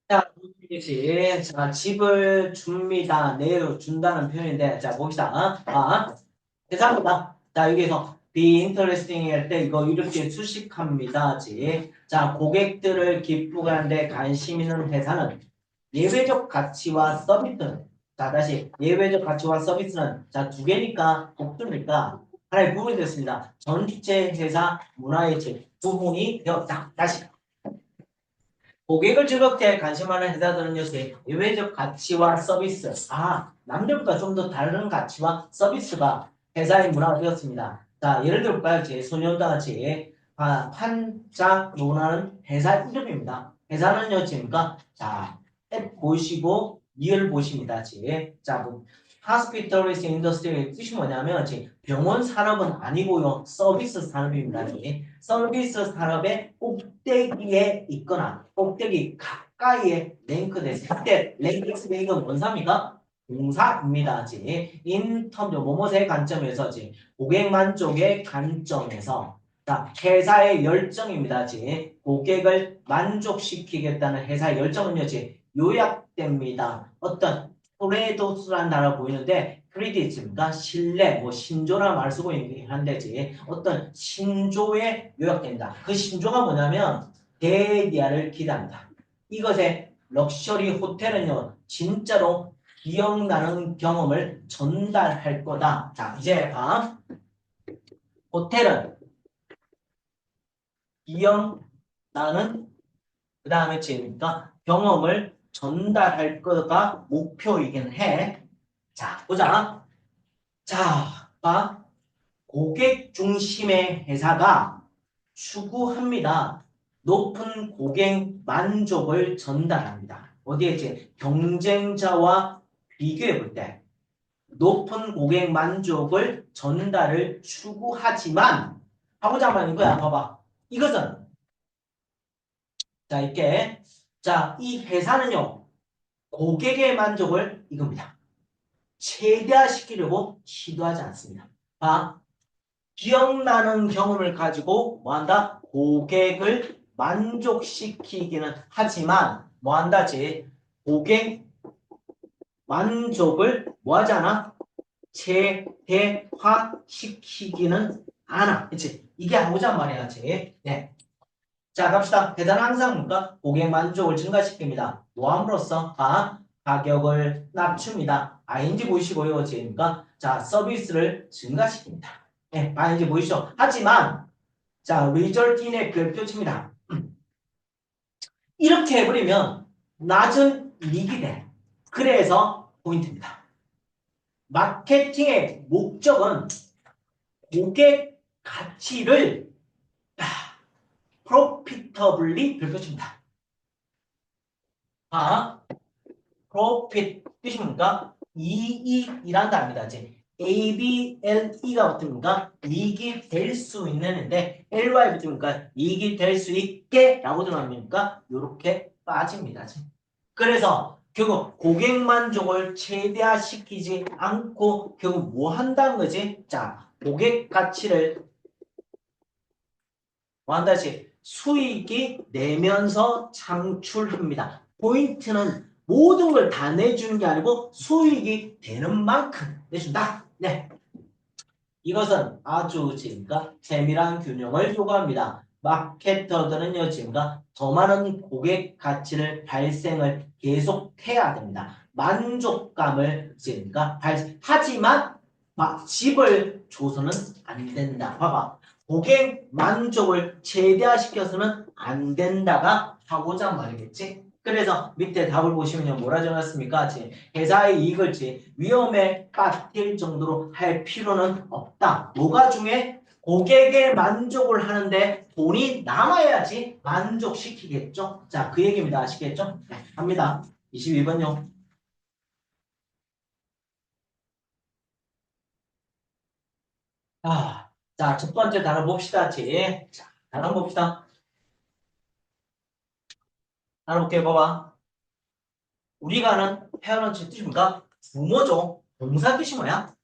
자, 이것이 자, 집을 줍니다. 내로 준다는 표현인데, 자, 봅시다. 계산보다. 자, 여기서 be interesting 할 때 이거 이렇게 수식합니다지. 자, 고객들을 기쁘게 하는데 관심 있는 회사는 예외적 가치와 서비스는 자, 다시 예외적 가치와 서비스는 자, 두 개니까 복수니까 하나의 부분이 됐습니다. 전체 회사 문화의 부분이 되었다. 다시. 고객을 즐겁게 관심하는 회사들은 요새 예외적 가치와 서비스, 남들보다 좀 더 다른 가치와 서비스가 회사의 문화가 되었습니다. 자, 예를 들어볼까요? 제 소년과 같이 한짝 논하는 회사 이름입니다. 회사는요, 지금까 자, 앱 보시고 리얼 보십니다. 자, hospitality industry의 뜻이 뭐냐면 병원 산업은 아니고요, 서비스 산업입니다. 서비스 산업의 꼭대기에 있거나 꼭대기 가까이에 랭크됐을 때 랭크스 이건 원사입니까? 동사입니다. 인텀 뭐뭐의 관점에서 고객 만족의 관점에서 자, 회사의 열정입니다. 고객을 만족시키겠다는 회사의 열정은요, 요약됩니다. 어떤 토레도스라는 단어가 보이는데 크레디트입니다. 신뢰, 신조라 말 쓰고 있긴 한데 어떤 신조에 요약된다. 그 신조가 뭐냐면 대리아를 기대한다. 이것의 럭셔리 호텔은요, 진짜로 기억나는 경험을 전달할 거다. 자, 이제 봐. 호텔은 기억나는 그 다음에 지니까 경험을 전달할 거가 목표이긴 해. 자, 보자. 자, 봐. 고객 중심의 회사가 추구합니다. 높은 고객 만족을 전달합니다. 어디에 이제 경쟁자와 비교해 볼 때 높은 고객 만족을 전달을 추구하지만 하고자 말인 거야. 봐봐. 이것은 자 이렇게 자 이 회사는요 고객의 만족을 이겁니다. 최대화시키려고 시도하지 않습니다. 봐. 기억나는 경험을 가지고 뭐한다? 고객을 만족시키기는 하지만 뭐한다지? 고객 만족을 뭐하잖아? 최대화시키기는 않아. 그치? 이게 하고자 말이야지. 네. 자, 갑시다. 회사는 항상 뭔가 고객 만족을 증가시킵니다. 뭐함으로써? 가격을 낮춥니다. ing 보이시고요. 지금까 자, 서비스를 증가시킵니다. 네, ing 보이시죠? 하지만 자, result in의 별표치입니다. 이렇게 해버리면 낮은 이익이 돼. 그래서 포인트입니다. 마케팅의 목적은 고객 가치를 profitably 별표칩니다. profit 뜻이 뭡니까? 이익이란 단어입니다. 이제 ABLE가 붙으니까 이익이 될 수 있는데 LY 붙으니까 이익이 될 수 있게 라고 들어갑니까? 이렇게 빠집니다. 그래서 결국 고객 만족을 최대화시키지 않고 결국 뭐 한다는 거지? 자, 고객 가치를 뭐 한다지? 수익이 내면서 창출합니다. 포인트는 모든 걸 다 내주는 게 아니고 수익이 되는 만큼 내준다. 네. 이것은 아주 지금까 세밀한 균형을 요구합니다. 마케터들은요, 지금까 더 많은 고객 가치를 발생을 계속해야 됩니다. 만족감을 지금까 하지만 집을 줘서는 안 된다. 봐봐. 고객 만족을 최대화시켜서는 안 된다가 하고자 말이겠지. 그래서 밑에 답을 보시면요. 뭐라 적었습니까? 회사의 이익을 위험에 빠뜨릴 정도로 할 필요는 없다. 뭐가 중에? 고객의 만족을 하는데 돈이 남아야지 만족시키겠죠? 자, 그 얘기입니다. 아시겠죠? 네, 갑니다. 22번요. 자, 첫 번째 단어 봅시다. 자, 단어 봅시다. 단어 볼게요. 봐봐. 우리가 아는 페어런츠 뜻입니까? 부모죠. 동사 뜻이 뭐야?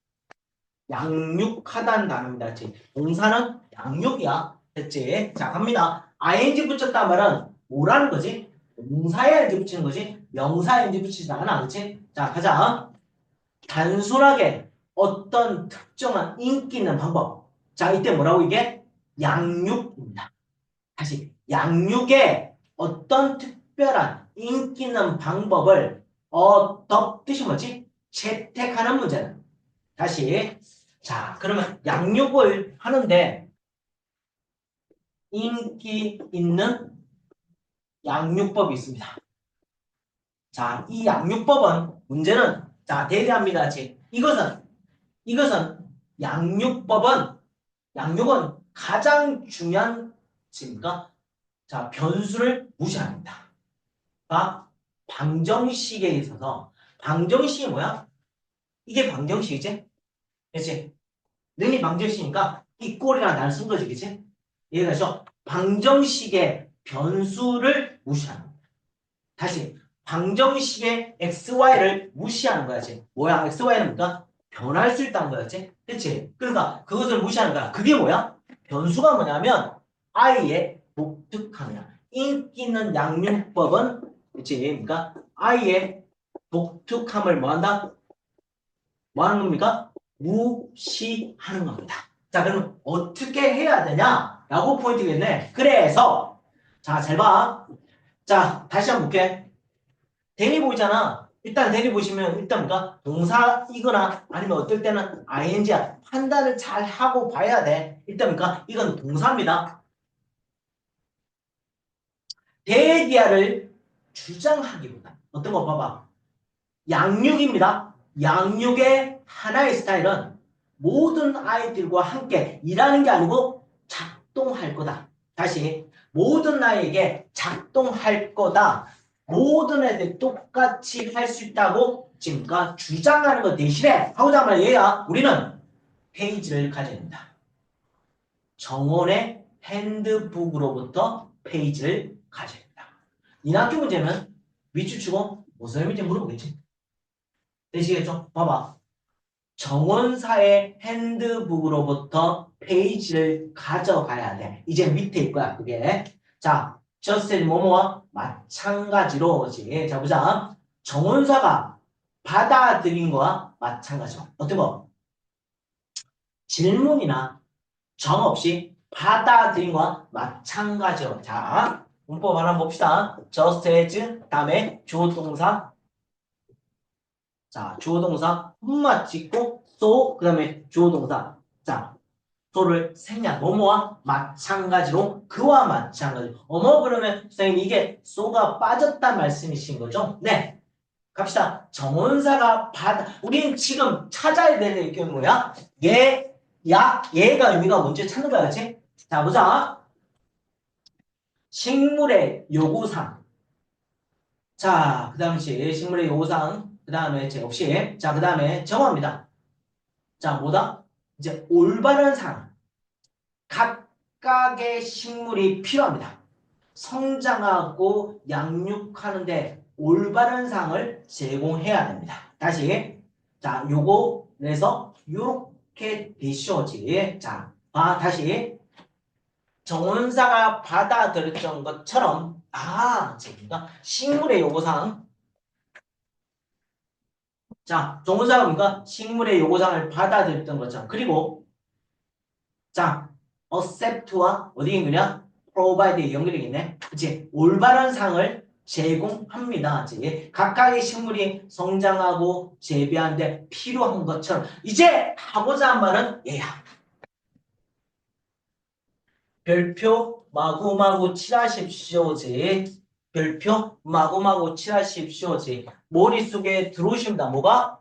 양육하다는 단어입니다. 동사는 양육이야. 됐지? 자, 갑니다. ing 붙였단 말은 뭐라는 거지? 동사에 ing 붙이는 거지. 명사에 ing 붙이지 않아. 그치? 자, 가자. 단순하게 어떤 특정한 인기 있는 방법. 자, 이때 뭐라고 이게? 양육입니다. 다시 양육의 어떤 특별한 인기 있는 방법을 더 뜻이 뭐지? 채택하는 문제는. 다시 자, 그러면 양육을 하는데 인기 있는 양육법이 있습니다. 자, 이 양육법은 문제는 자, 대비합니다. 이것은 양육은 가장 중요한 지니까 자, 변수를 무시합니다. 아, 방정식에 있어서 방정식이 뭐야? 이게 방정식이지? 그치? 능이 방정식이니까 이 꼴이랑 날 쓴 거지, 그치? 이해가죠? 방정식의 변수를 무시하는 거야. 다시 방정식의 xy를 무시하는 거야지. 뭐야? xy는 뭐야? 변할 수 있다는 거야지. 그치? 그러니까 그것을 무시하는 거야. 그게 뭐야? 변수가 뭐냐면 i의 독특함이야. 인기 있는 양육법은 그치? 그러니까 i의 독특함을 뭐한다? 뭐 하는 겁니까? 무시하는 겁니다. 자, 그럼 어떻게 해야 되냐라고 포인트겠네. 그래서 자, 잘 봐. 자, 다시 한번 볼게. 대리 보이잖아. 일단 대리 보시면 일단 뭔가 동사이거나 아니면 어떨 때는 ing야. 판단을 잘 하고 봐야 돼. 일단 뭔가 이건 동사입니다. 대디아를 주장하기보다 어떤 거 봐봐. 양육입니다. 양육의 하나의 스타일은 모든 아이들과 함께 일하는 게 아니고 작동할 거다. 다시 모든 아이에게 작동할 거다. 모든 애들 똑같이 할 수 있다고 지금까 주장하는 것 대신에 하고자 말 얘야 우리는 페이지를 가져야 된다. 정원의 핸드북으로부터 페이지를 가져야 된다. 이학교 문제는 위추치고 무슨 의미인지 물어보겠지. 되시겠죠? 봐봐. 정원사의 핸드북으로부터 페이지를 가져가야 돼. 이제 밑에 있고요. 그게. 자, just 뭐뭐와 마찬가지로지. 자, 보자. 정원사가 받아들인 거와 마찬가지로. 어떤 거? 질문이나 정 없이 받아들인 거와 마찬가지로. 자, 문법 하나 봅시다. just as 다음에 주어 동사 자, 주어 동사 흠마 찍고 so 그다음에 주어 동사 자, so를 생략 뭐뭐와 마찬가지로 그와 마찬가지로 어머 그러면 선생님 이게 so가 빠졌단 말씀이신 거죠? 네. 갑시다. 정원사가 받아 우리는 지금 찾아야 되는 게 뭐야? 얘가 의미가 뭔지 찾는 거야, 그렇지? 자, 보자. 식물의 요구사항 자, 그 다음에 식물의 요구사항 그 다음에 없이 자, 그 다음에 정어입니다. 자, 뭐다? 이제 올바른 상황. 각각의 식물이 필요합니다. 성장하고 양육하는데 올바른 상을 제공해야 됩니다. 다시. 자, 요거 그래서 요렇게 되시오지. 자, 다시. 정원사가 받아들였던 것처럼 그러니까 식물의 요구사항 자, 정원사가 뭔가 식물의 요구사항을 받아들였던 것처럼 그리고 자, accept와 어디 연결이야? provide에 연결이겠네. 그치? 올바른 상을 제공합니다. 그치? 각각의 식물이 성장하고 재배하는데 필요한 것처럼 이제 하고자 한 말은 얘야. 별표 마구마구 칠하십시오지. 별표 마구마구 칠하십시오지. 머릿속에 들어오십니다. 뭐가?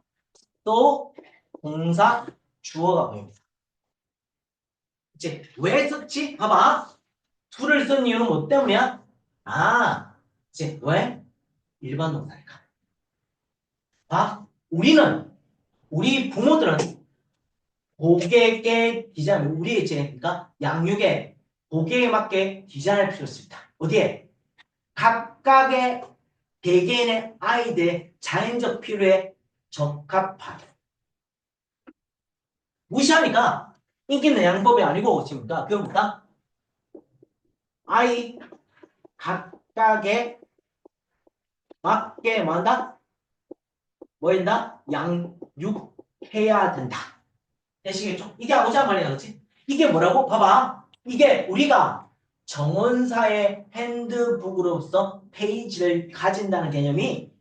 또 동사 주어가 보입니다. 이제 왜 썼지? 봐봐. to를 쓴 이유는 뭐 때문이야? 이제 왜? 일반 동사니까. 우리 부모들은 고객의 디자인, 우리의 그러니까 양육의 고객에 맞게 디자인할 필요가 있습니다. 어디에? 각각의 개개인의 아이들의 자연적 필요에 적합하게. 무시하니까 인기 있는 양법이 아니고 지금 그겁니다. 아이 각각의 맞게 뭐한다? 뭐한다? 양육해야 된다. 되시겠죠? 이게 아고자 말이야, 그렇지? 이게 뭐라고? 봐봐. 이게 우리가 정원사의 핸드북으로서 페이지를 가진다는 개념이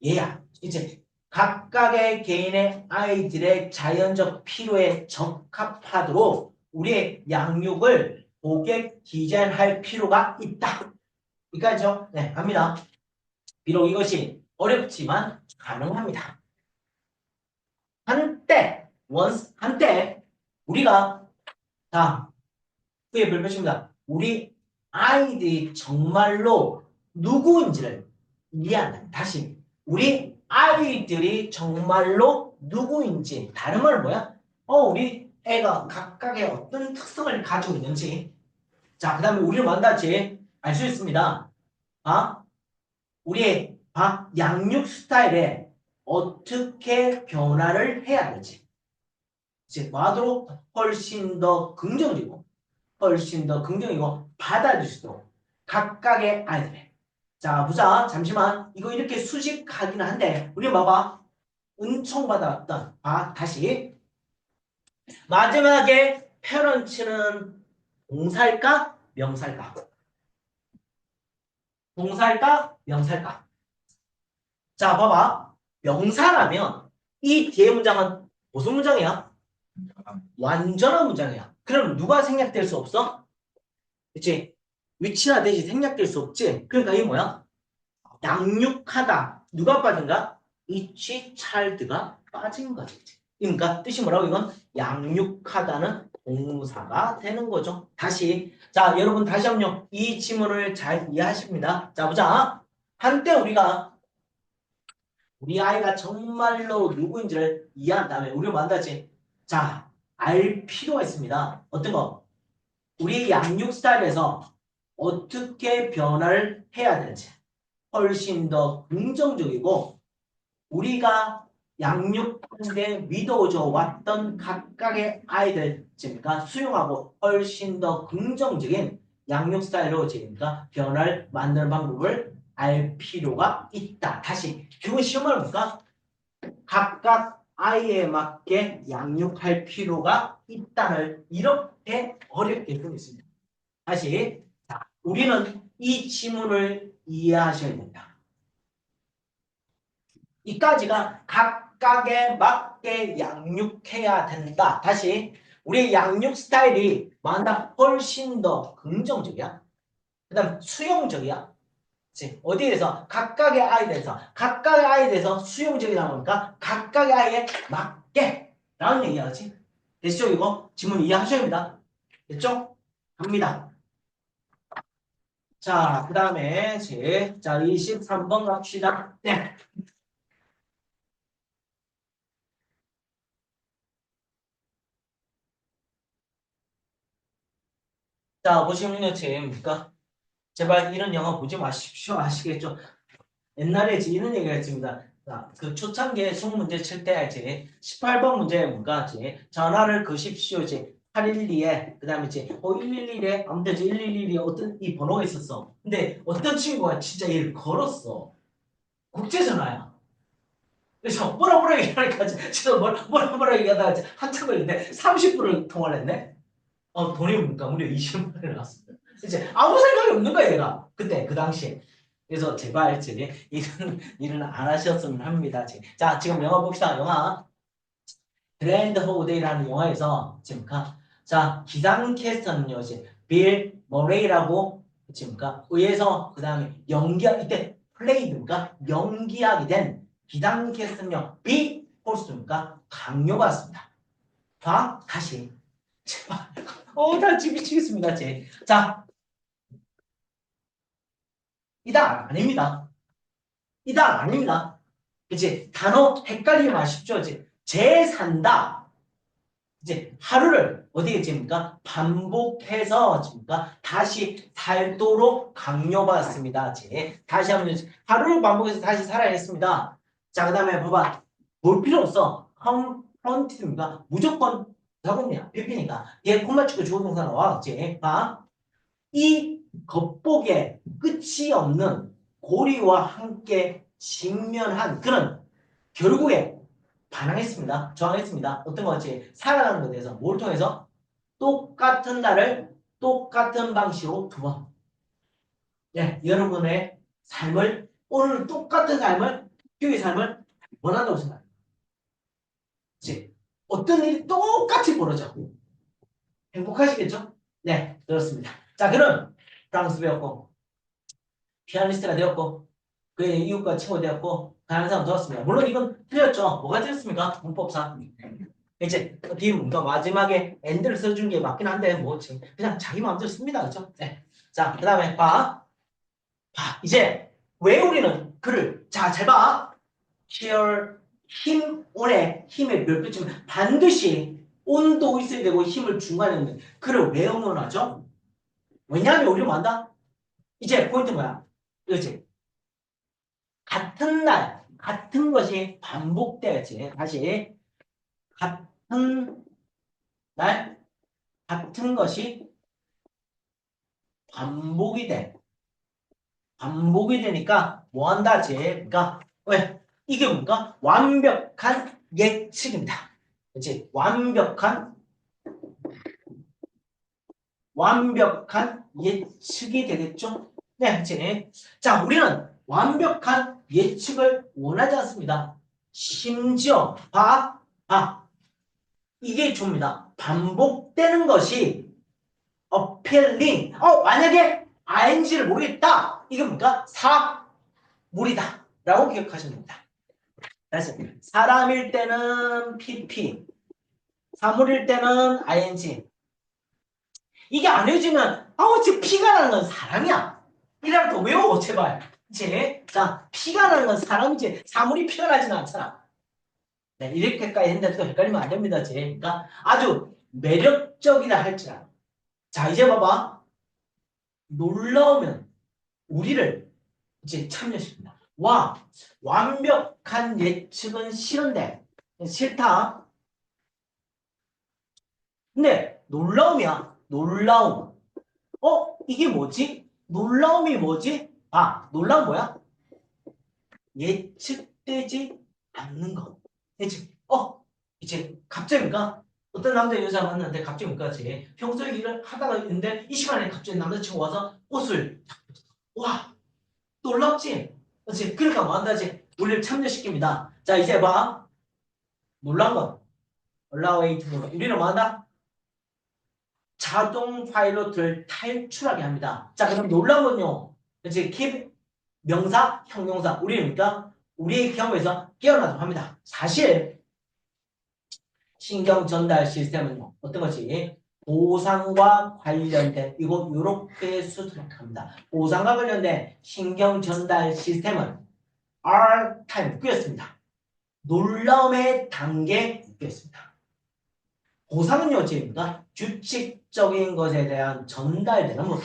얘야. 이제 각각의 개인의 아이들의 자연적 필요에 적합하도록 우리의 양육을 보게 디자인할 필요가 있다. 여기까지죠? 네, 갑니다. 비록 이것이 어렵지만 가능합니다. 한때 우리가 자 후에 별표입니다. 우리 아이들이 정말로 누구인지를 이해한다. 다시 우리 아이들이 정말로 누구인지 다른 말은 뭐야? 우리 애가 각각의 어떤 특성을 가지고 있는지 자, 그 다음에 우리를 만났지 알 수 있습니다. 우리의 양육 스타일에 어떻게 변화를 해야 될지 이제 와도 훨씬 더 긍정적이고 훨씬 더 긍정이고 받아들일 수 있도록 각각의 아이들 자 보자 잠시만 이거 이렇게 수식하기는 한데 우리 봐봐 은총받았던 다시 마지막에 페런츠는 동사일까 명사일까 동사일까 명사일까 자 봐봐 명사라면 이 뒤에 문장은 무슨 문장이야? 완전한 문장이야. 그럼 누가 생략될 수 없어? 그치? 위치나 대시 생략될 수 없지? 그러니까 이게 뭐야? 양육하다. 누가 빠진가? each child가 빠진 거지. 그러니까 뜻이 뭐라고 이건? 양육하다는 동사가 되는 거죠. 다시. 자, 여러분 다시 한번 이 지문을 잘 이해하십니다. 자, 보자. 한때 우리가 우리 아이가 정말로 누구인지를 이해한 다음에 우리 만나지. 자, 알 필요가 있습니다. 어떤 거? 우리 양육 스타일에서 어떻게 변화를 해야 되는지 훨씬 더 긍정적이고 우리가 양육하는데 믿어줘 왔던 각각의 아이들 지금까 수용하고 훨씬 더 긍정적인 양육 스타일로 지금까 변화를 만드는 방법을 알 필요가 있다. 다시 그건 시험을 볼까? 각각 아이에 맞게 양육할 필요가 있다를 이렇게 어렵게 보고 있습니다. 다시 자, 우리는 이 지문을 이해하셔야 된다. 이까지가 각각에 맞게 양육해야 된다. 다시 우리 양육 스타일이 만약 훨씬 더 긍정적이야. 그 다음 수용적이야. 어디에 대해서? 각각의 아이에 대해서. 각각의 아이에 대해서 수용적이라고 하니까 각각의 아이에 맞게 라는 얘기야. 그렇지? 됐죠? 이거? 지문 이해하셔야 합니다. 됐죠? 갑니다. 자, 그 다음에 자 23번 갑시다. 네. 자, 보시면요, 뭡니까? 제발 이런 영화 보지 마십시오. 아시겠죠? 옛날에 이런 얘기가 있습니다. 자, 그 초창기에 수능 문제 칠 때 이제 18번 문제 뭔가 이제 전화를 거십시오. 이제 812에 그다음에 이제 111에 아무튼 이제 111에 어떤 이 번호가 있었어. 근데 어떤 친구가 진짜 얘를 걸었어. 국제 전화야. 그래서 뭐라 얘기하니까 진짜 뭐라 얘기하다가 한참 걸렸네. 30분을 통화를 했네. 돈이 뭡니까? 무려 20만 원이 나왔습니다. 이제 아무 생각이 없는 거야, 얘가. 그때, 그 당시에. 그래서 제발, 이런 일은 안 하셨으면 합니다. 자, 지금 영화 봅시다. 영화. 그랜드 호데이라는 영화에서, 지금, 자, 기상 캐스터는요, 이제, 빌 머레이라고, 지금, 의해서, 그 다음에 이때 플레이드니까 연기하게 된 기상 캐스터는요, 비 홀스입니까? 강요받습니다. 다시. 제발. 나 지금 미치겠습니다. 자, 이다 아닙니다. 이다 아닙니다. 이제 단어 헷갈리지 마십시오. 이제 산다. 이제 하루를 어디에 집니까? 반복해서 집니까? 다시 살도록 강요받습니다. 다시 한번 하루를 반복해서 다시 살아야 했습니다. 자, 그다음에 봐봐. 볼 필요 없어. 헌티입니까? 무조건 작업이야. PP 얘 콤마 치고 주어 동사 나와. 이 겉보기에 끝이 없는 고리와 함께 직면한 그는 결국에 반항했습니다. 저항했습니다. 어떤 거지? 살아가는 것에 대해서 뭘 통해서? 똑같은 날을 똑같은 방식으로 두 번. 예, 여러분의 삶을 오늘 똑같은 삶을 교의 삶을 원한다고 생각합니다. 그치? 어떤 일이 똑같이 벌어져. 행복하시겠죠? 네, 그렇습니다. 자, 그럼 프랑스 배웠고 피아니스트가 되었고 그의 이웃과 친구가 되었고 다양한 사람 되었습니다. 물론 이건 틀렸죠. 뭐가 틀렸습니까? 문법상. 이제 뒤에 뭔가 마지막에 엔드를 써준 게 맞긴 한데 뭐 그냥 자기 마음대로 씁니다. 그렇죠? 네. 자, 그 다음에 봐. 이제 왜 우리는 그를 잘 봐. here 힘 온에 힘의 몇 배쯤 반드시 온도 있어야 되고 힘을 중간에 있는 그를 왜 응원하죠? 왜냐하면 우리는 뭐한다? 이제 포인트 뭐야? 이거지. 같은 날 같은 것이 반복돼야지. 다시 같은 날 같은 것이 반복이 돼. 반복이 되니까 뭐 한다지? 그러니까 왜? 이게 뭔가 완벽한 예측입니다. 그렇지? 완벽한 예측이 되겠죠? 네, 그렇지? 자, 우리는 완벽한 예측을 원하지 않습니다. 심지어 이게 줍니다. 반복되는 것이 appealing. 만약에 ing를 모르겠다. 이게 뭔가 사물이다. 라고 기억하시면 됩니다. 다시 사람일 때는 pp, 사물일 때는 ing. 이게 안 외워지면 지금 피가 나는 건 사람이야. 이라고 더 외워 제발. 이제 자 피가 나는 건 사람이지 사물이 피가 나지는 않잖아. 네, 이렇게까지 했는데도 헷갈리면 안 됩니다. 그러니까 아주 매력적이라 할지라도. 자 이제 봐봐. 놀라우면 우리를 이제 참여시킵니다. 와 완벽한 예측은 싫은데 싫다. 근데 놀라움이야. 놀라움. 이게 뭐지? 놀라움이 뭐지? 놀라움 뭐야? 예측되지 않는 거. 예측. 이제 갑자기니까 어떤 남자 여자 만났는데 갑자기 뭔가지 평소에 일을 하다가 있는데 이 시간에 갑자기 남자친구 와서 옷을 와 놀랍지? 그렇지? 그러니까 뭐 한다지? 우리를 참여시킵니다. 자 이제 봐. 놀란 건 올라웨이트 우리는 뭐 한다? 자동 파일럿을 탈출하게 합니다. 자, 그럼 놀라운 건요. 그치? keep 명사, 형용사. 우리입니까? 우리의 경우에서 깨어나도록 합니다. 사실 신경 전달 시스템은요. 어떤 거지? 보상과 관련된 이거 이렇게 수술합니다. 보상과 관련된 신경 전달 시스템은 R-time 묶였습니다. 놀라움의 단계 묶였습니다. 보상은요, 지금입니다. 규칙적인 것에 대한 전달되는 모습.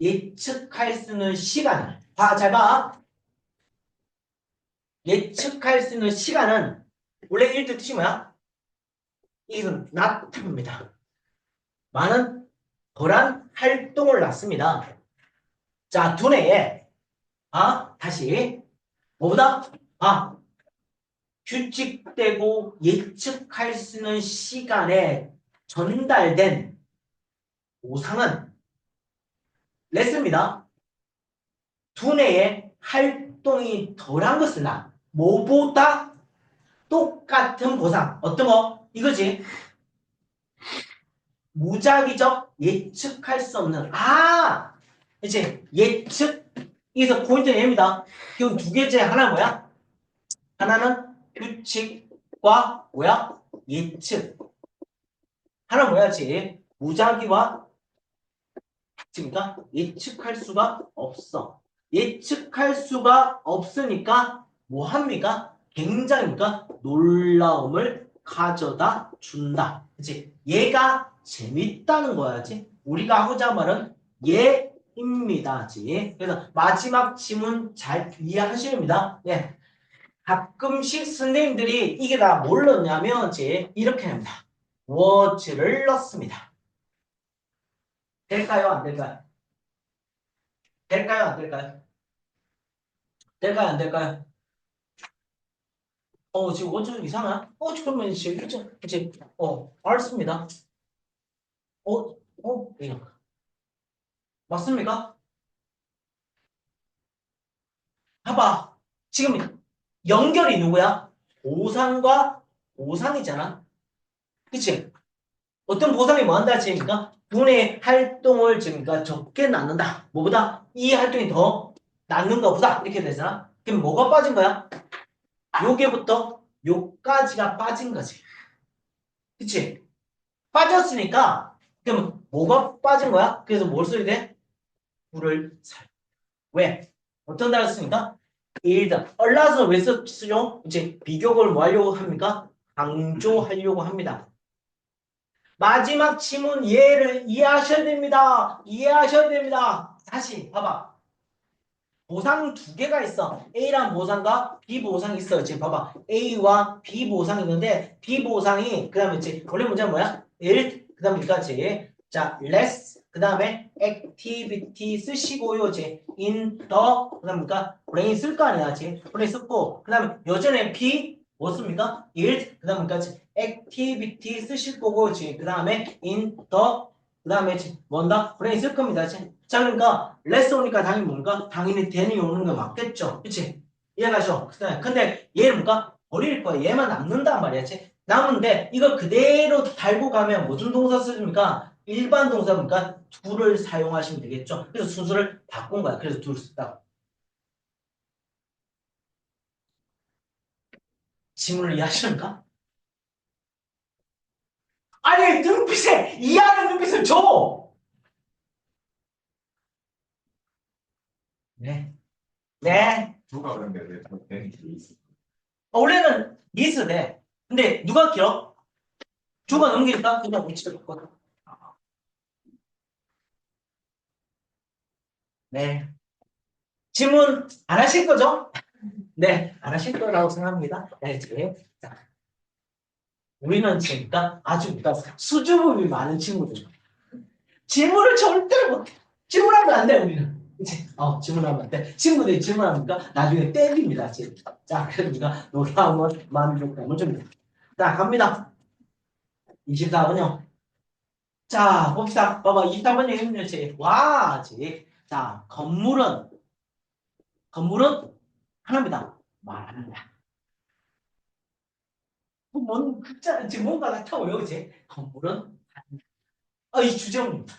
예측할 수 있는 시간을. 잘 봐. 예측할 수 있는 시간은 원래 일도 뜻이 뭐야? 이것은 나타납니다. 많은 거란 활동을 낳습니다. 자, 두뇌에 다시 뭐보다 규칙되고 예측할 수 있는 시간에 전달된 보상은 레슨입니다. 두뇌의 활동이 덜한 것은 뭐보다 똑같은 보상. 어떤 거? 이거지. 무작위적 예측할 수 없는. 이제 예측. 여기서 포인트는 얘입니다. 이건 두 개째. 하나 뭐야? 하나는 규칙과 뭐야? 예측. 하나 뭐야지? 무작위와 그러니까 예측할 수가 없어. 예측할 수가 없으니까 뭐 합니까? 굉장히니까 놀라움을 가져다 준다. 그치? 얘가 재밌다는 거야지. 우리가 하고자 한 말은 얘입니다지. 그래서 마지막 지문 잘 이해하시렵니다. 예. 가끔씩 선생님들이 이게 다 뭘 넣냐면 이렇게 합니다. what를 넣습니다. 될까요? 안 될까요? 될까요? 안 될까요? 될까요? 안 될까요? 지금 5점 이상한? 그러면 지금 1점, 이제, 알았습니다. 예. 맞습니까? 봐봐. 지금 연결이 누구야? 보상과 보상이잖아. 그치? 어떤 보상이 뭐 한다 했으니까 분의 활동을 지금 그러니까 적게 낳는다. 뭐보다 이 활동이 더 낳는 것보다 이렇게 되잖아. 그럼 뭐가 빠진 거야? 요게부터 요까지가 빠진 거지. 그치? 빠졌으니까 그럼 뭐가 빠진 거야? 그래서 뭘 써야 돼? 불을 살. 왜? 어떤 단어 쓰니까? 일단 얼라서 왜 쓰죠? 이제 비교를 뭐 하려고 합니까? 강조하려고 합니다. 마지막 지문 얘를 이해하셔야 됩니다. 이해하셔야 됩니다. 다시 봐봐. 보상 두 개가 있어. A란 보상과 B 보상이 있어. 지금 봐봐. A와 B 보상이 있는데 B 보상이 그 다음에 이제 원래 문제는 뭐야? 그 다음에 여기까지. 자, less 그 다음에 activity 쓰시고요. 이제 in the 그 다음에 brain 쓸 거 아니야. 지 brain 썼고 그 다음에 여전히 B 뭐 씁니까? 그 다음에 여기까지 activity 쓰실 거고 이제 그 다음에 in the 그 다음에 뭔다? 브레인 쓸 겁니다. 자, 그러니까 레스 오니까 당연히 뭔가? 당연히 대이 오는 거 맞겠죠. 그치? 이해가죠? 근데 얘는 뭔가? 버릴 거야. 얘만 남는단 말이야. 남은데 이걸 그대로 달고 가면 무슨 동사 쓰십니까? 일반 동사입니까? do를 사용하시면 되겠죠. 그래서 순서를 바꾼 거야. 그래서 do를 썼다. 지문을 이해하시는가? 아니 눈빛에 이해하는 눈빛을 줘! 네. 네. 누가 그런데 왜 되는 게 있어? 원래는 니스 돼. 근데 누가 길어? 주가 넘기니까 그냥 위치를 바꿔. 네. 질문 안 하실 거죠? 네, 안 하실 거라고 생각합니다. 네, 이제 자, 우리는 지금 아주 수줍음이 많은 친구들. 질문을 절대로 못해. 질문하면 안 돼, 우리는. 이제, 질문하면 안 돼. 친구들이 질문하니까 나중에 때립니다, 지금. 자, 그래서 우리가 놀라움을 만족감을 줍니다. 자, 갑니다. 24번요. 자, 봅시다. 봐봐, 24번 얘기는 와, 자, 건물은 하나입니다. 말합니다. 뭔 글자 지금 뭔가 나타나요, 그지? 건물은 이 주제입니다.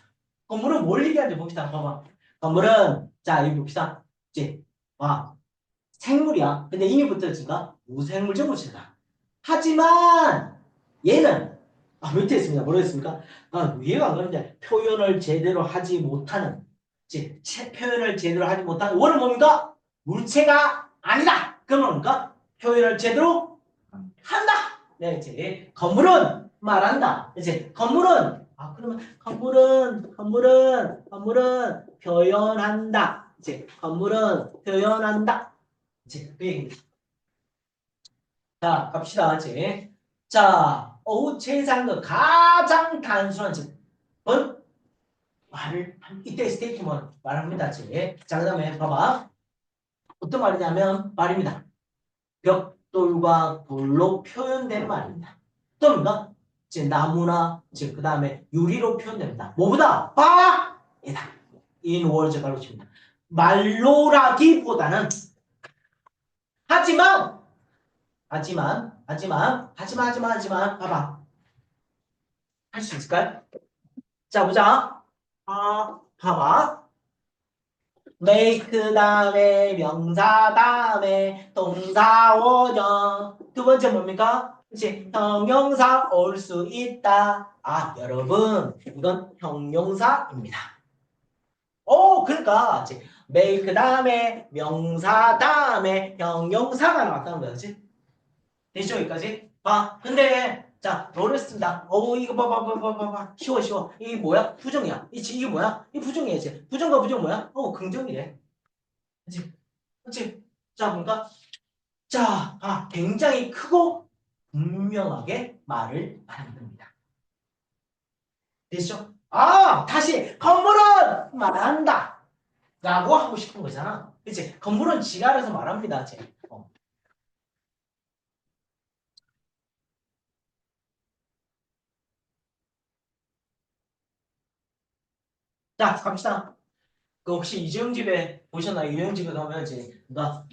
건물은 뭘 얘기하는지 봅시다. 봐봐. 건물은 자, 여기 봅시다. 이제 와 생물이야. 근데 이미 붙었으니까 무생물 정보체다. 하지만 얘는 밑에 있습니다. 모르겠습니까? 이해가 안 가는데 표현을 제대로 하지 못하는 표현을 제대로 하지 못하는 원은 뭡니까? 물체가 아니다. 그러면 뭡니까? 표현을 제대로 한다. 네, 이제 건물은 말한다. 이제 건물은 그러면 건물은 표현한다. 이제 건물은 표현한다. 이제 그 얘기입니다. 자, 갑시다. 이제 자, 세상의 가장 단순한 번 말을 이때 스테이트먼트 말합니다. 이제 자, 그다음에 봐봐. 어떤 말이냐면 말입니다. 벽돌과 돌로 표현된 말입니다. 또 뭔가 이제 나무나 이제 그 다음에 유리로 표현됩니다. 뭐보다 바이다. in words 가로칩니다. 말로라기보다는 하지만 봐봐. 할 수 있을까요? 자 보자. 봐봐. make 다음에 명사 다음에 동사 원형 두 번째 뭡니까? 이제 형용사 올 수 있다. 여러분 이건 형용사입니다. 그러니까 이제 make 다음에 명사 다음에 형용사가 나왔다는 거지. 됐죠 여기까지? 근데 자 노랬습니다. 이거 봐봐 쉬워. 이게 뭐야? 부정이야. 이게 뭐야? 이 부정이야 이제. 부정과 부정 뭐야? 긍정이래. 그치? 그치? 자, 보니까, 자, 굉장히 크고 분명하게 말을 하는 겁니다. 됐죠? 다시, 건물은 말한다. 라고 하고 싶은 거잖아. 그치? 건물은 지가 알아서 말합니다. 쟤. 자, 갑시다. 그 혹시 이재용집에 보셨나요? 이재용집에 가면 이제 그러니까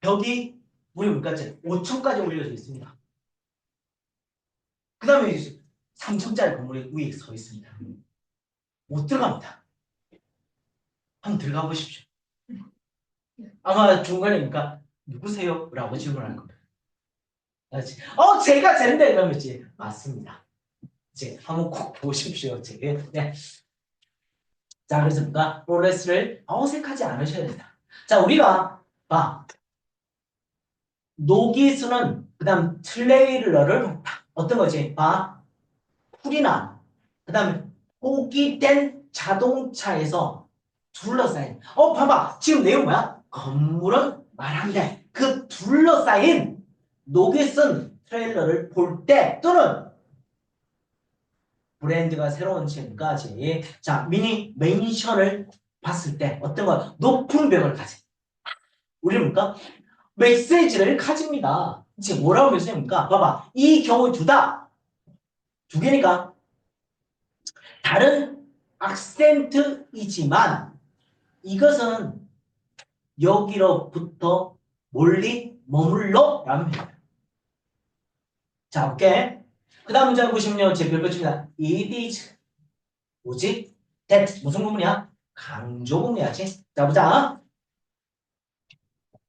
벽이 우리 물가지 5층까지 올려져 있습니다. 그 다음에 이제 3층짜리 건물이 위에 서 있습니다. 못 들어갑니다. 한번 들어가 보십시오. 아마 중간이니까 누구세요? 라고 질문할 겁니다. 알지? 제가 젠데 이러면지 맞습니다. 이제 한번 꼭 보십시오. 제게. 네. 자, 그래서 뭔가 롤레스를 어색하지 않으셔야 된다. 자, 우리가 봐. 노기수는 그다음 트레일러를 봤다. 어떤 거지? 봐. 풀이나 그다음에 포기된 자동차에서 둘러싸인. 봐봐. 지금 내용 뭐야? 건물은 말한대. 그 둘러싸인 녹이 쓴 트레일러를 볼 때 또는 브랜드가 새로운 층까지 자 미니 맨션을 봤을 때 어떤 거 높은 벽을 가지. 우리는 뭘까? 메시지를 가집니다. 지금 뭐라고 메시지입니까? 봐봐. 이 경우 두 개니까 다른 악센트이지만 이것은 여기로부터 멀리 머물러 라는 표현. 자, 오케이. 그 다음 문제 보시면요. 제 별표 칩니다. It is 뭐지? that 무슨 부분이야? 강조 부분이야지. 자, 보자.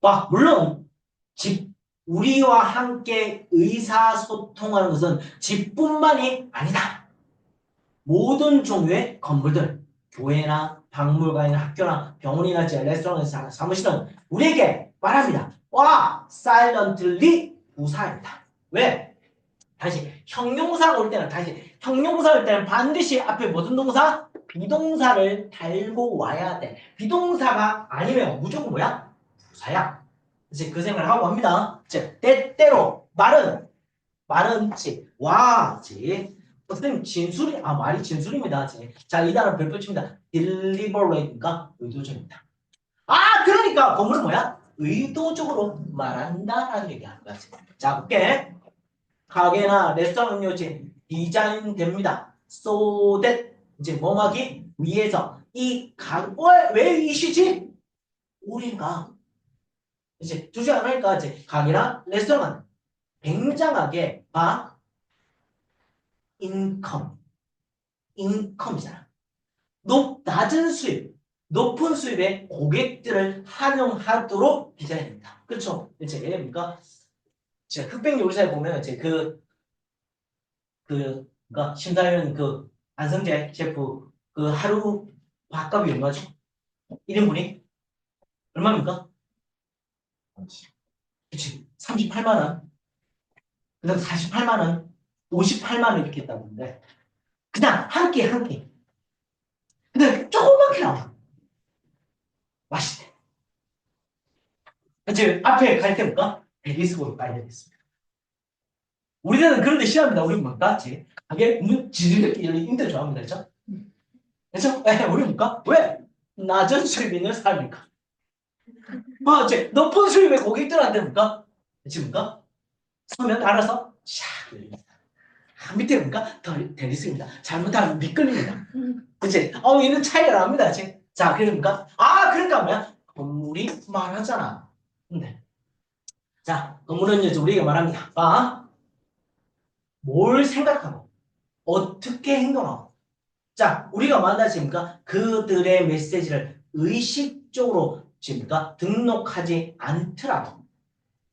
와, 물론 집 우리와 함께 의사소통하는 것은 집뿐만이 아니다. 모든 종류의 건물들, 교회나 박물관이나 학교나 병원이나 레스토랑, 사무실은 우리에게 말합니다. 와, silently 부사한다. 왜? 다시 형용사가 올 때는 반드시 앞에 무슨 동사? 비동사를 달고 와야 돼. 비동사가 아니면 무조건 뭐야? 부사야. 이제 그 생각을 하고 합니다. 즉, 때때로 말은 와지. 선생님 진술이 말이 진술입니다. 자, 이 단어 별표 칩니다. deliberate니까 의도적입니다. 그러니까 건물은 뭐야? 의도적으로 말한다라는 얘기하는 거야. 자, 볼게. 가게나 레스토랑 음료지 디자인됩니다. So that 이제 뭐하기 위해서 왜 이시지? 우리가 이제 주지 않으니까 이제 가게나 레스토랑은 굉장하게 인컴이잖아. 낮은 수입, 높은 수입의 고객들을 환영하도록 디자인됩니다. 그렇죠? 이제 그러니까 제가 흑백 요리사에 보면 이제 그러니까 심사위원 안성재 셰프 하루 밥값이 얼마죠? 1인분이 얼마입니까? 그치 38만 원, 그다음 48만 원, 58만 원 이렇게 있다고 하는데 그냥 한 끼. 근데 조그맣게 나와. 맛있대. 이제 앞에 갈 때부터 대리석으로 깔려있습니다. 우리는 그런데 싫어합니다. 우리 뭔가 가게 지들끼리 열리 인ter 좋아합니다. 그렇죠? 그렇죠? 우리 뭔가 왜? 낮은 수입 있는 사람이니까. 이제 높은 수입의 고객들한테 뭔가 지금가 서면 알아서 샥 열립니다. 밑에 뭔가 더 대리석입니다. 잘못하면 미끌립니다. 그치? 얘는 차이가 납니다. 자, 그러니까 그러니까 뭐야? 건물이 말하잖아. 근데 자, 건물은 이제 우리가 말합니다. 뭘 생각하고 어떻게 행동하고 자, 우리가 만나십니까? 그들의 메시지를 의식적으로 지금까 등록하지 않더라도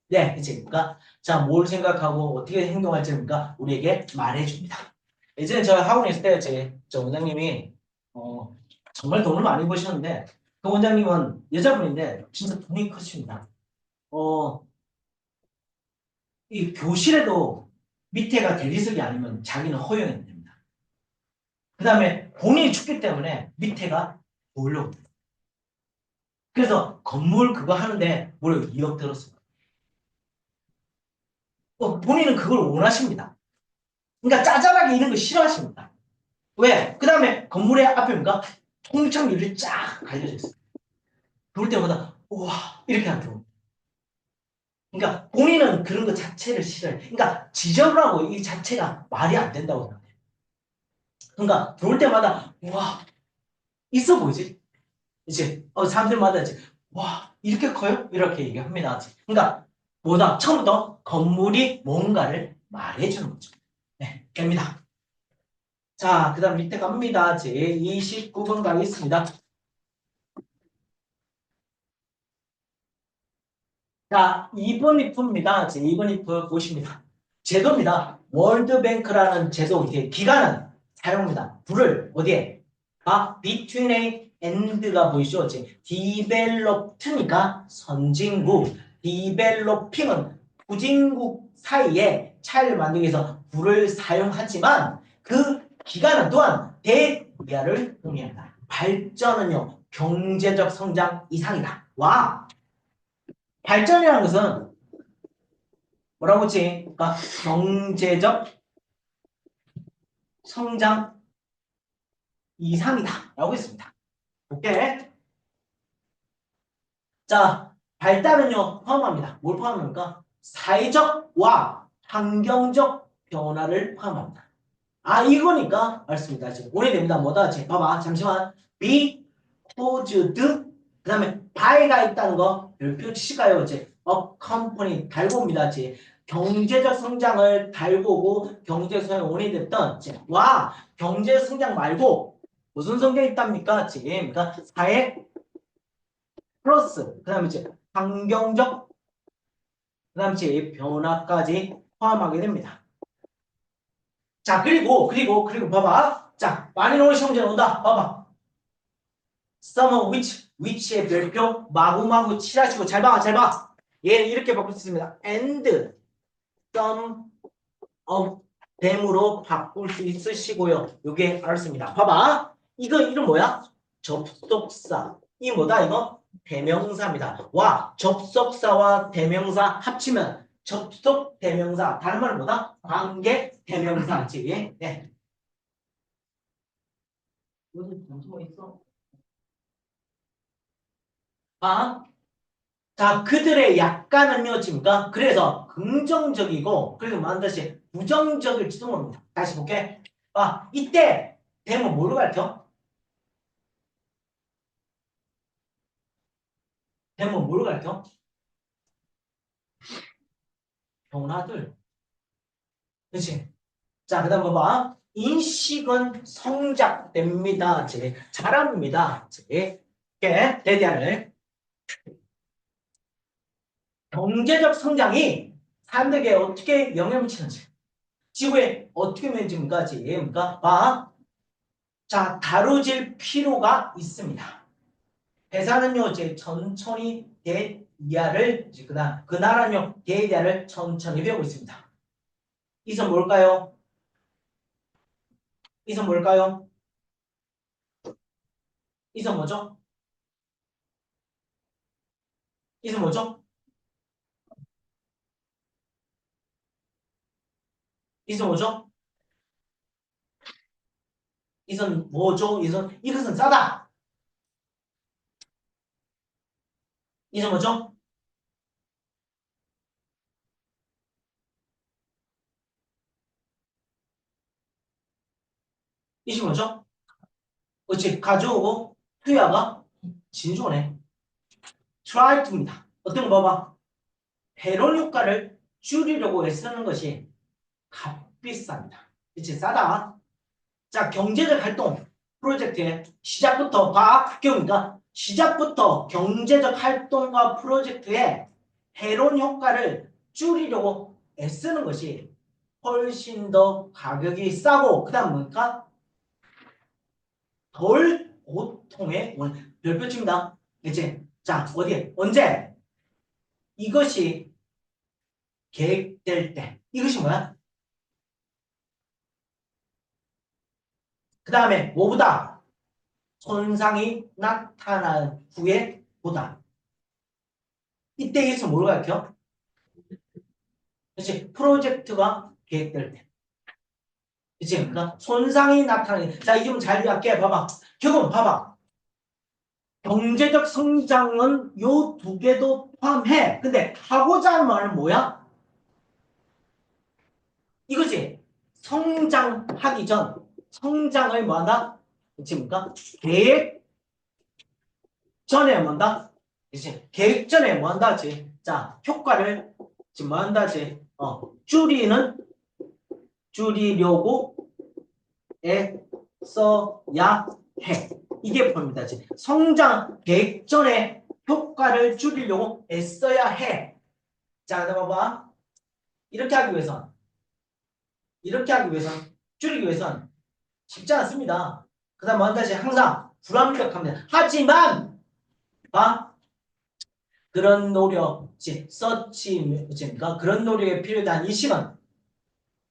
네, 이제니까 자, 뭘 생각하고 어떻게 행동할지니까 우리에게 말해줍니다. 예전에 저 학원에 있을 때 저 원장님이 정말 돈을 많이 버시는데 그 원장님은 여자분인데 진짜 돈이 크십니다. 이 교실에도 밑에가 대리석이 아니면 자기는 허용이 됩니다. 그 다음에 본인이 춥기 때문에 밑에가 올라옵니다. 그래서 건물 그거 하는데 무려 2억 들었어요. 본인은 그걸 원하십니다. 그러니까 짜잘하게 이런 거 싫어하십니다. 왜? 그 다음에 건물의 앞에 뭔가 통창 유리 쫙 갈려져 있어요. 그럴 때마다 우와 이렇게 하는 경우. 그러니까 본인은 그런 것 자체를 싫어해. 그러니까 지적을 하고 이 자체가 말이 안 된다고 생각해. 그러니까 들어올 때마다 와 있어 보이지? 이제 사람들마다 이제 와 이렇게 커요? 이렇게 얘기합니다. 그러니까 뭐다 처음부터 건물이 뭔가를 말해주는 거죠. 네, 됩니다. 자, 그 다음 밑에 갑니다. 제 29번 가겠습니다. 자, 2번 if입니다. 제 2번 if 보십니다. 제도입니다. 월드뱅크라는 제도, 이게 기간은 사용입니다. 불을 어디에? between and가 보이시죠? 제 developed니까 선진국, developing은 후진국 사이에 차이를 만들기 위해서 불을 사용하지만 그 기간은 또한 대이하를 의미합니다. 발전은요, 경제적 성장 이상이다. 와! 발전이라는 것은 뭐라고 했지? 그러니까 경제적 성장 이상이다. 라고 했습니다. 오케이? 자, 발달은요, 포함합니다. 뭘 포함합니까? 사회적과 환경적 변화를 포함합니다. 아, 이거니까, 맞습니다. 지금 오래됩니다. 뭐다? 지금 봐봐. 잠시만. be caused, 그 다음에 by가 있다는 거, 별표 치가요. 이제 accompany, 달고입니다. 이제 경제적 성장을 달고고, 경제적 성장이 오래됐던, 이제 와, 경제 성장 말고, 무슨 성장이 있답니까? 지금, 그러니까 사회 플러스, 그 다음에 이제 환경적, 그 다음에 이제 변화까지 포함하게 됩니다. 자, 그리고 봐봐. 자, 많이 나오는 시험 문제 나온다. 봐봐. some of which의 별표 마구마구 칠하시고 잘 봐, 잘 봐. 얘는 이렇게 바꿀 수 있습니다. and some of them으로 바꿀 수 있으시고요. 요게 알았습니다. 봐봐. 이거 이름 뭐야? 접속사. 이 뭐다 이거? 대명사입니다. 와, 접속사와 대명사 합치면 접속 대명사. 다른 말은 뭐다? 관계 대명사지. 네. 무슨 점수가 있어? 아, 자, 그들의 약간은요, 지금까 그래서 긍정적이고, 그리고 반드시 부정적일지도 모릅니다. 다시 볼게. 아, 이때 대면 뭐로 가르쳐? 대면 뭐로 가르쳐? 변화들. 그렇지? 자, 그 다음 봐봐. 인식은 성장됩니다. 제 자랍니다. 제 대디안을. 경제적 성장이 사람들에게 어떻게 영향을 미치는지, 지구에 어떻게 면집니까? 그러니까 봐. 자, 다뤄질 필요가 있습니다. 회사는요, 이제 천천히 대이하를, 그다음 그 나라는요, 대이하를 천천히 배우고 있습니다. 이선 뭘까요? 이선 뭘까요? 이선 뭐죠? 이선 뭐죠? 이선 뭐죠? 이선 뭐죠? 이선 이것은 싸다. 이선 뭐죠? 이선 뭐죠? 그렇지, 가져오고 투야가 진조네. 트라이트입니다. 어떤 거 봐봐. 회론 효과를 줄이려고 애쓰는 것이 값비쌉니다. 그치, 싸다. 자, 경제적 활동 프로젝트의 시작부터 과학교니까 시작부터 경제적 활동과 프로젝트의 해론 효과를 줄이려고 애쓰는 것이 훨씬 더 가격이 싸고 그다음 뭐니까 덜 고통의 원 별표치입니다. 이제 자 어디에 언제 이것이 계획될 때 이것이 뭐야? 그 다음에 뭐보다 손상이 나타난 후에 보다. 이때에서 뭘 가르쳐? 그렇지. 프로젝트가 계획될 때. 그렇지. 그러니까 손상이 나타나는. 자, 이 좀 잘 이해할게. 봐봐. 결국은 봐봐. 경제적 성장은 요 두 개도 포함해. 근데 하고자 하는 말은 뭐야? 이거지. 성장하기 전 성장을 뭐한다? 그치입니까? 계획 전에 뭐한다? 그치? 계획 전에 뭐한다? 지. 자, 효과를 지금 뭐한다? 지. 줄이려고 애써야 해. 이게 포인트다. 지. 성장 계획 전에 효과를 줄이려고 애써야 해. 자, 그다음 봐봐. 이렇게 하기 위해선 줄이기 위해선 쉽지 않습니다. 그 다음 뭐한다지 항상 불완벽합니다. 하지만 봐 그런 노력, 서치입니까? 그런 노력에 필요한 인식은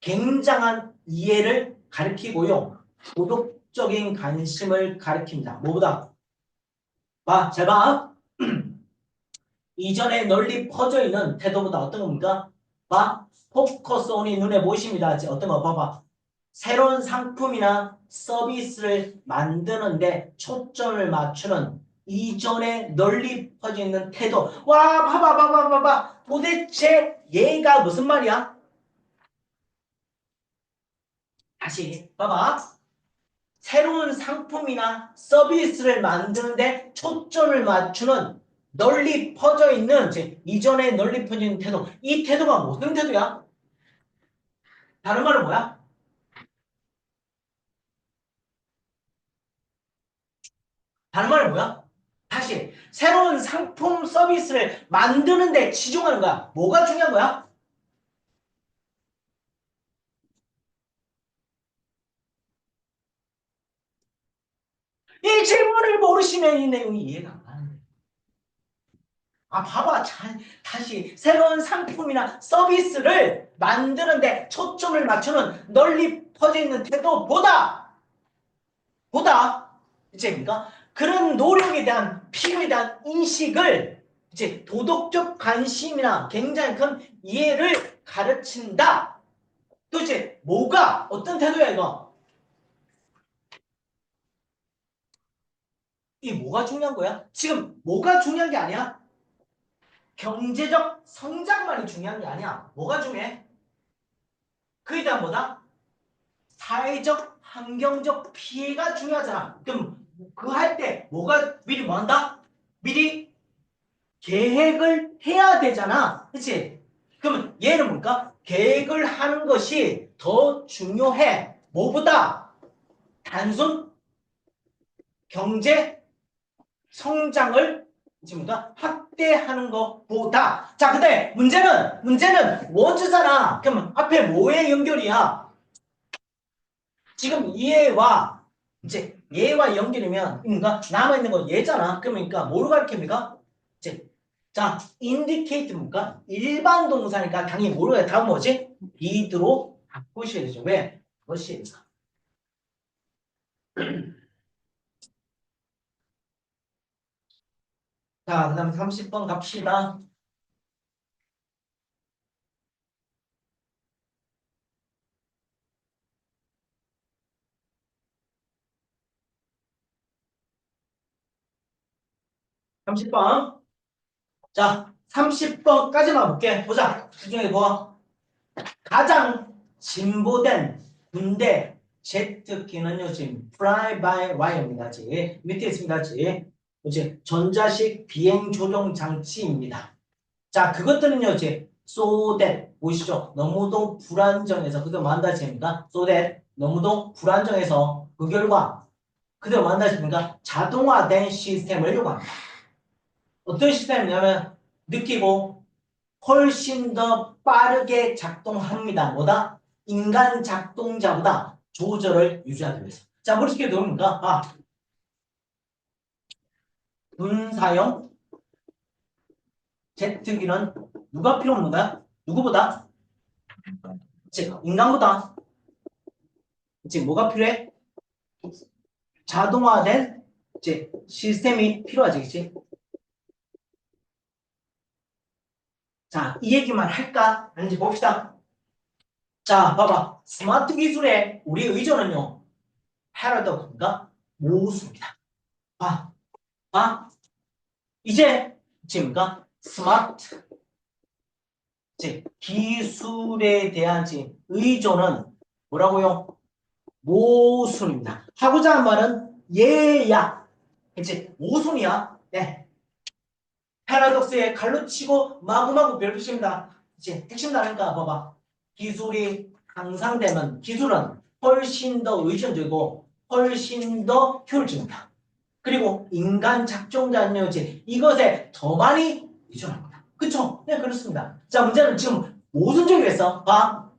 굉장한 이해를 가리키고요. 도덕적인 관심을 가리킵니다. 뭐보다? 봐, 잘 봐. 이전에 널리 퍼져 있는 태도보다 어떤 겁니까? 봐, 포커스온이 눈에 보이십니다. 어떤 거 봐봐. 새로운 상품이나 서비스를 만드는데 초점을 맞추는 이전에 널리 퍼져 있는 태도. 와, 봐봐. 도대체 얘가 무슨 말이야? 다시 봐봐. 새로운 상품이나 서비스를 만드는데 초점을 맞추는 널리 퍼져 있는 이전에 널리 퍼져 있는 태도. 이 태도가 무슨 태도야? 다른 말은 뭐야? 다른 말은 뭐야? 다시 새로운 상품 서비스를 만드는데 치중하는 거야. 뭐가 중요한 거야? 이 질문을 모르시면 이 내용이 이해가 안 가는 거야. 아, 봐봐. 다시 새로운 상품이나 서비스를 만드는데 초점을 맞추는 널리 퍼져 있는 태도보다 이제입니까? 그런 노력에 대한 필요에 대한 인식을 이제 도덕적 관심이나 굉장히 큰 이해를 가르친다. 도대체 뭐가 어떤 태도야 이거? 이 뭐가 중요한 거야? 지금 뭐가 중요한 게 아니야? 경제적 성장만이 중요한 게 아니야. 뭐가 중요해? 그에 대한 뭐다? 사회적, 환경적 피해가 중요하잖아. 그럼 그 할 때 뭐가 미리 뭐 한다? 미리 계획을 해야 되잖아. 그치? 그러면 얘는 뭔가 계획을 하는 것이 더 중요해. 뭐보다? 단순 경제 성장을 지금 확대하는 것보다. 자, 근데 문제는 워즈잖아. 그러면 앞에 뭐의 연결이야? 지금 얘와 이제 얘와 연결이면 그러니까 남아 있는 건 얘잖아. 그러니까 뭐로 가르칩니까? 이제 자, indicate 뭔가 일반 동사니까 당연히 뭐로 해? 다음 뭐지? did로 바꾸셔야 되죠. 왜? 그것이 자, 그다음 30번 갑시다. 30번. 자, 30번까지만 볼게. 보자. 집중해 봐. 가장 진보된 군대 제트기는요, 지금 fly by wire입니다. 지금 밑에 있습니다. 지금 전자식 비행 조종 장치입니다. 자, 그것들은요, 이제 so that 보이시죠? 너무도 불안정해서 그들 만다집니까? so that 너무도 불안정해서 그 결과 그들 만다집니까? 자동화된 시스템을 요구합니다. 어떤 시스템이냐면 느끼고 훨씬 더 빠르게 작동합니다. 뭐다? 인간 작동자보다 조절을 유지하기 위해서. 자, 머릿속에 넣습니까? 군사용 제트기는 누가 필요 없는 거야? 누구보다? 즉, 인간보다. 즉, 뭐가 필요해? 자동화된 시스템이 필요하지, 그치? 자, 이 얘기만 할까? 아닌지 봅시다. 자, 봐봐. 스마트 기술의 우리 의존은요, 패러독스인가? 모수입니다. 봐. 아, 이제 지금가 스마트 기술에 대한 의존은 뭐라고요? 모순입니다. 하고자 하는 말은 예야. 그치? 모순이야. 네. 패러독스에 갈로 치고 마구마구 별표입니다. 이제 핵심 나니까 봐봐. 기술이 향상되면 기술은 훨씬 더 의존적이고 훨씬 더 효율적입니다. 그리고 인간 작동자녀지 이것에 더 많이 의존합니다. 그쵸? 네, 그렇습니다. 자, 문제는 지금 모순적이겠어. 봐.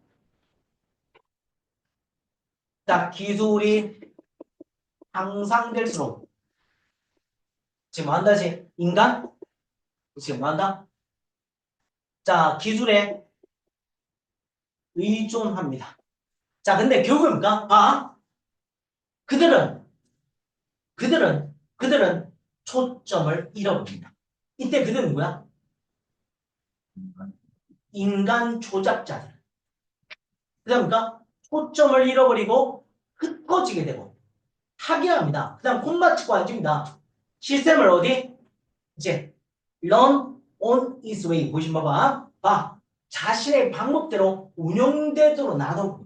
자, 기술이 향상될수록 지금 뭐 한다지? 인간? 지금 뭐 한다? 자, 기술에 의존합니다. 자, 근데 결국입니까? 아, 그들은 초점을 잃어버립니다. 이때 그들은 누구야? 인간 조작자들. 그다음까 초점을 잃어버리고 흩어지게 되고 확인합니다. 그다음 콤마 치고 앉습니다. 시스템을 어디? 이제 run on its way 보시면 봐봐. 봐. 자신의 방법대로 운영되도록 놔두고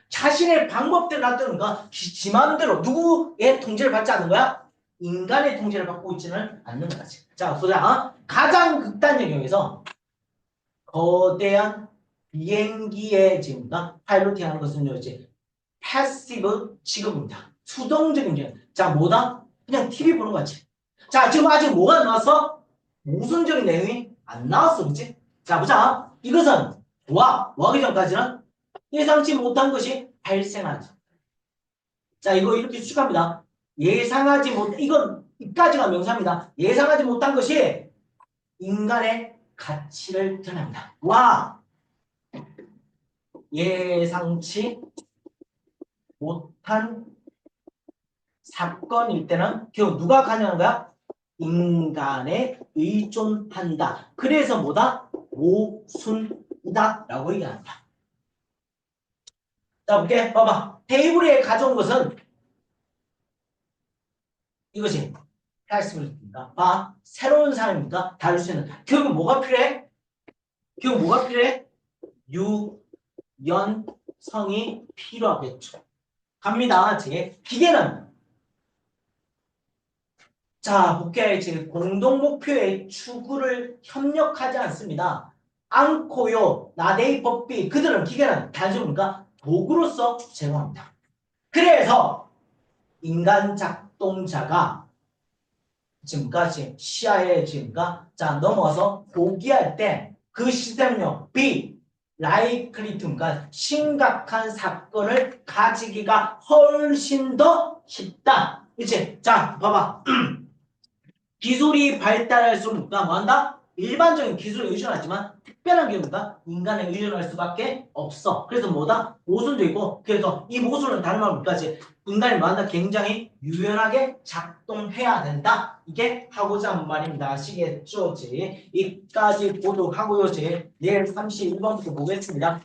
자신의 방법대로 놔두는 거 지 마음대로 누구의 통제를 받지 않는 거야? 인간의 통제를 받고 있지는 않는 거지. 자, 보자. 가장 극단적인 경우에서 거대한 비행기의 지금가 파일로팅하는 것은요, 이제 패시브 취급입니다. 수동적인 게. 자, 뭐다? 그냥 TV 보는 거지. 자, 지금 아직 뭐가 나왔어? 모순적인 내용이 안 나왔어, 그치? 자, 보자. 이것은 뭐하기 전까지는 예상치 못한 것이 발생하죠. 자, 이거 이렇게 추측합니다. 예상하지 못, 이건 이까지가 명사입니다. 예상하지 못한 것이 인간의 가치를 드러납니다. 예상치 못한 사건일 때는 결국 누가 관여하는 거야? 인간에 의존한다. 그래서 뭐다? 모순이다 라고 얘기합니다. 자, 볼게. 봐봐. 테이블에 가져온 것은 이것이 패시브입니다. 봐. 새로운 사람입니까? 다룰 수 있는. 결국 뭐가 필요해? 유연성이 필요하겠죠. 갑니다. 기계는 자, 볼게. 지금 공동 목표의 추구를 협력하지 않습니다. 않고요. 나데이 법비 그들은 기계는 단순합니까? 도구로서 제공합니다. 그래서 인간 작동자가 지금까지 시야에 자 넘어가서 보기할 때 그 시스템은요 likely to니까 심각한 사건을 가지기가 훨씬 더 쉽다. 그치? 자 봐봐. 기술이 발달할수록 뭐한다? 일반적인 기술에 의존하지만 특별한 경우가 인간에 의존할 수밖에 없어. 그래서 뭐다? 모순도 있고 그래서 이 모순은 다른 말로 뭐까지 인간이 뭐한다? 굉장히 유연하게 작동해야 된다. 이게 하고자 하는 말입니다. 아시겠죠? 이까지 보도록 하고요. 내일 31번부터 보겠습니다.